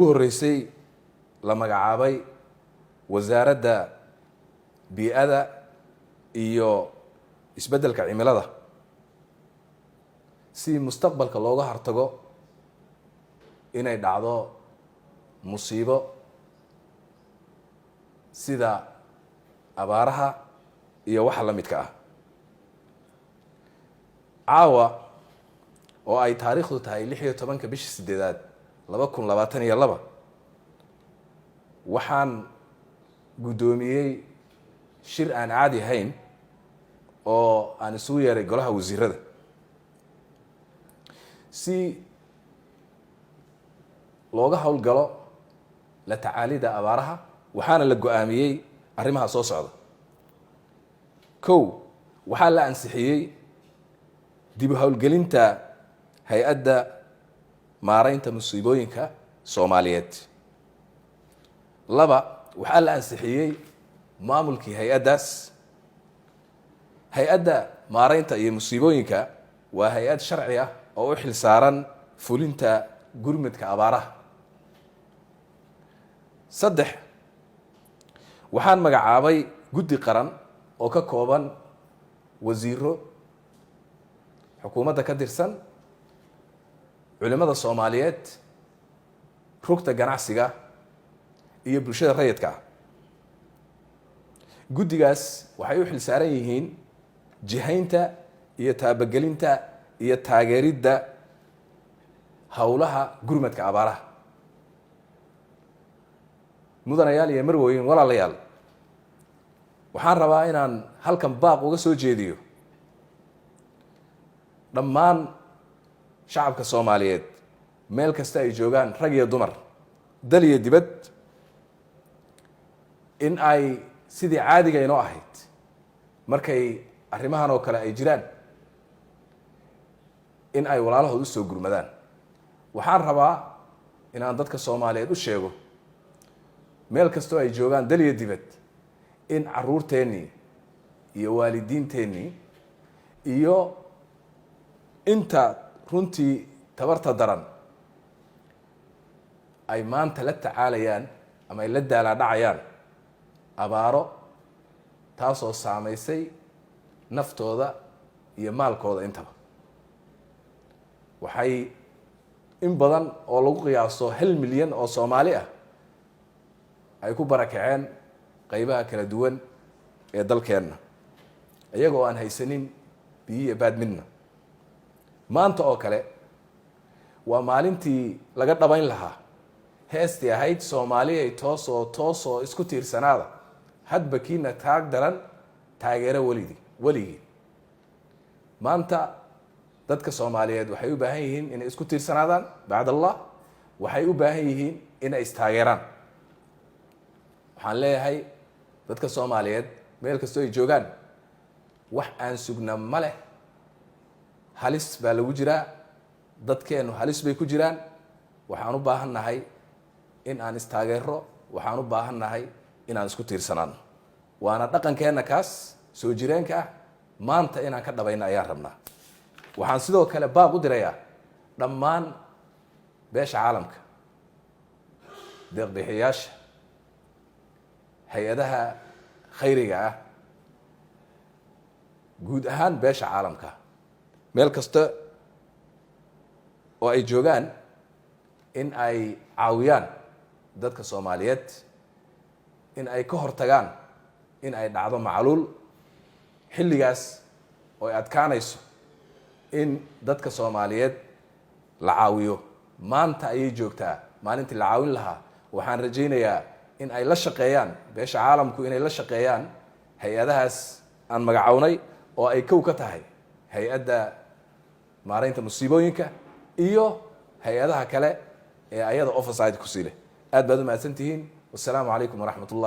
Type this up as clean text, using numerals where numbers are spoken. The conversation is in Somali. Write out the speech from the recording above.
horeysay la magacaabay wasaaradda bii'ada iyo isbeddelka cimilada si mustaqbalka looga hortago inay dhacdo musiibo sida abaaraha iyo waxa la midka ah. caawa oo ay taariikhdu tahay 16 bishii 8 2022 waxaan guddoomiyey shir aan caadi ahayn oo aan isugu yeeray golaha wasiirada si looga howlgalo la tacaalida abaaraha. waxaana la go'aamiyey arrimaha soo socda. waxaa la ansixiyey dib u howlgelinta hay-adda maaraynta musiibooyinka Soomaaliyeed. waxaa la ansixiyey maamulkii hay-addaas. hay-adda maaraynta iyo musiibooyinka waa hay-ad sharci ah oo u xil saaran fulinta gurmadka abaaraha. waxaan magacaabay guddi qaran oo ka kooban wasiiro xukuumadda ka tirsan, culimada Soomaaliyeed, rugta ganacsiga iyo bulshada rayidka ah. guddigaas waxay u xil saaran yihiin jihaynta iyo taabagelinta iyo taageeridda howlaha gurmadka abaaraha. mudanayaal iyo marwooyin, walaalayaal, waxaan rabaa inaan halkan baaq uga soo jeediyo dhammaan shacabka Soomaaliyeed meel kasta ay joogaan, rag iyo dumar, dal iyo dibad, in ay sidii caadiga inoo ahayd markay arrimahan oo kale ay jiraan in ay walaalahood u soo gurmadaan. waxaan rabaa inaan dadka Soomaaliyeed u sheego meel kastoo ay joogaan, dal iyo dibad, in caruurteennii iyo waalidiinteennii iyo inta runtii tabarta daran ay maanta la tacaalayaan ama ay la daalaadhacayaan abaaro taasoo saamaysay naftooda iyo maalkooda intaba. waxay in badan oo lagu qiyaaso 1 milyan oo Soomaali ah ay ku barakaceen qaybaha kala duwan ee dalkeenna iyagoo aan haysanin biyo iyo baad midna. maanta oo kale waa maalintii laga dhabayn lahaa heestii ahayd Soomaali ay toosoo isku tiirsanaada, hadba kiina taag daran taageero weligii. maanta dadka Soomaaliyeed waxay u baahan yihiin inay isku tiirsanaadaan bacd allah. waxay u baahan yihiin inay istaageeraan. waxaan leeyahay dadka Soomaaliyeed meel kastoo ay joogaan, wax aan sugna ma leh. halis baa lagu jiraa, dadkeennu halis bay ku jiraan. waxaan u baahan nahay in aan istaageero. waxaan u baahan nahay inaan isku tiirsanaano. waana dhaqankeenna kaas soo jireenka ah. maanta inaan ka dhabayna ayaan rabnaa. waxaan sidoo kale baaq u dirayaa dhammaan beesha caalamka, deeq-bixiyayaasha, hay-adaha khayriga ah, guud ahaan beesha caalamka meel kasta oo ay joogaan, in ay caawiyaan dadka Soomaaliyeed, in ay ka hortagaan in ay dhacdo macluul xilligaas oo ay adkaanayso in dadka Soomaaliyeed la caawiyo. maanta ayay joogtaa maalintii la caawin lahaa. waxaan rajaynayaa in ay la shaqeeyaan beesha caalamku, inay la shaqeeyaan hay-adahaas aan magacownay oo ay kow ka tahay hay-adda maaraynta musiibooyinka iyo hay-adaha kale ee ayada oversight ku sii leh. aad baad u mahadsantihiin. wassalaamu calaykum waraxmat ullah.